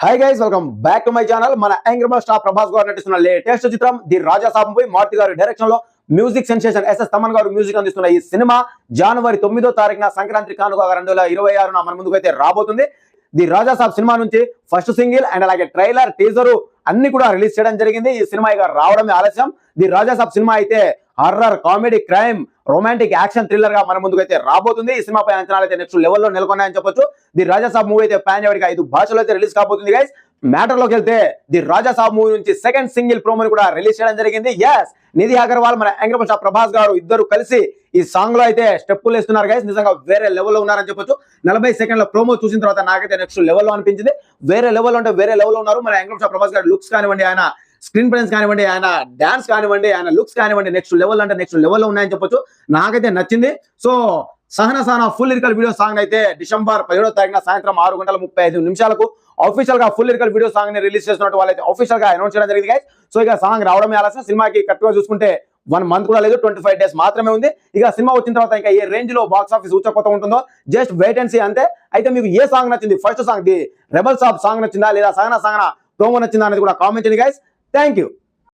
Hi guys, welcome back to my channel. మన young rebel star Prabhas garu నటిస్తున్న latest చిత్రం the Raja Saab movie. Maruthi గారి డైరెక్షన్ లో మ్యూజిక్ సెన్సేషన్ ఎస్ఎస్ తమన్ గారు మ్యూజిక్ అందిస్తున్న ఈ సినిమా జనవరి 9వ తారీఖున సంక్రాంతి కానుక 2026 మన ముందుకు అయితే రాబోతుంది. ది రాజా సాబ్ సినిమా నుంచి ఫస్ట్ సింగిల్ అండ్ అలాగే ట్రైలర్, టీజర్ అన్ని కూడా రిలీజ్ చేయడం జరిగింది. ఈ సినిమా ఇక రావడమే ఆలస్యం. ది రాజా సాబ్ సినిమా అయితే horror, comedy, crime, romantic, action thriller గా మన ముందుకు అయితే రాబోతుంది. ఈ సినిమాపై అంచనాలు అయితే నెక్స్ట్ లెవెల్లో నెలకొన్నాయని చెప్పొచ్చు. ది రాజా సాబ్ మూవీ అయితే పాన్ ఇండియా 5 భాషల్లో అయితే రిలీజ్ కాబోతుంది. గైస్, మ్యాటర్ లోకి వెళ్తే ది రాజా సాబ్ మూవీ నుంచి సెకండ్ సింగిల్ ప్రోమోని కూడా రిలీజ్ చేయడం జరిగింది. ఎస్, నిధి అగర్వాల్, మన యాంగ్రబల్ స్టార్ ప్రభాస్ గారు ఇద్దరు కలిసి ఈ సాంగ్ లో అయితే స్టెప్పులు వేస్తున్నారు. గైస్, నిజంగా వేరే లెవెల్లో ఉన్నారని చెప్పొచ్చు. 40 సెకండ్ల ప్రోమో చూసిన తర్వాత నాకైతే నెక్స్ట్ లెవెల్లో అనిపించింది. వేరే లెవెల్ అంటే వేరే లెవెల్లో ఉన్నారు మన యాంగ్రబల్ స్టార్ ప్రభాస్ గారు. లుక్స్ కానివ్వండి, ఆయన స్క్రీన్ ప్రెజెన్స్ కానివ్వండి, ఆయన డాన్స్ కానివ్వండి, ఆయన లుక్స్ కానివ్వండి, నెక్స్ట్ లెవెల్ అంటే నెక్స్ట్ లెవెల్లో ఉన్నాయని చెప్పొచ్చు. నాకైతే నచ్చింది. So Sahana full lyrical video song అయితే డిసెంబర్ 17వ తారీఖున సాయంత్రం 6:35 ఆఫీషియల్ గా ఫుల్ లిరికల్ వీడియో సాంగ్ ని రిలీజ్ చేస్తున్నట్టు వాళ్ళైతే ఆఫీషియల్ గా అనౌన్స్ చేయడం జరిగింది. సో ఇక సాంగ్ రావడమే ఆలస్యం. సినిమాకి కరెక్ట్ గా చూసుకుంటే 1 మంత్ కూడా లేదు, 25 డేస్ మాత్రమే ఉంది. ఇక సినిమా వచ్చిన తర్వాత ఇంకా ఏ రేంజ్ లో బాక్స్ ఆఫీస్ ఊచకపోతూ ఉంటుందో జస్ట్ వెయిట్ అండ్ సీ అంతే. అయితే మీకు ఏ సాంగ్ నచ్చింది? First song the rebel Saab song నచ్చిందా, లేదా సహనా ప్రోమో నచ్చిందా అనేది కూడా కామెంట్ చేయండి గైస్. Thank you.